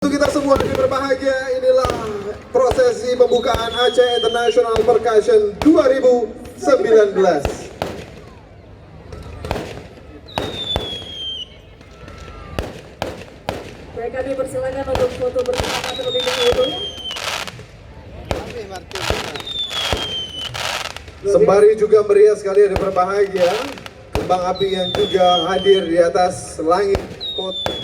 Untuk kita semua yang berbahagia, inilah prosesi pembukaan Aceh International Percussion 2019. Baik, kami persilakan untuk foto bersama terlebih dahulu. Sembari juga meriah sekali yang berbahagia, kembang api yang juga hadir di atas langit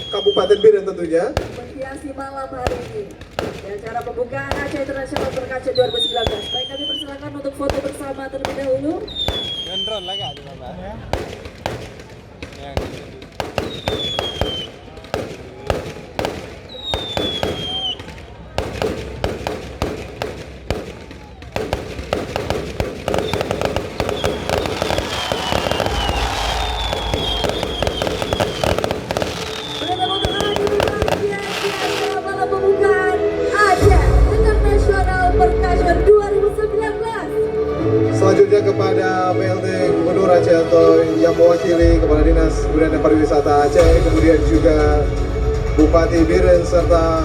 Kabupaten Biren tentunya. Menghiasi malam hari ini di acara pembukaan Aceh International Percussion 2019. Baik, kami persilakan untuk foto bersama terlebih dahulu. Gendron lah kak di bawah. Yang Tepuk tangan berbahagia di acara malam pembukaan Aceh International Percussion 2019. Selanjutnya kepada PLT Gubernur Aceh atau yang mewakili Kepala Dinas Kebudayaan dan Pariwisata Aceh, kemudian juga Bupati Biren serta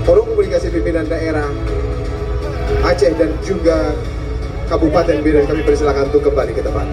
Forum Komunikasi Pimpinan Daerah Aceh dan juga Kabupaten Biren, kami persilakan untuk kembali ke tempat.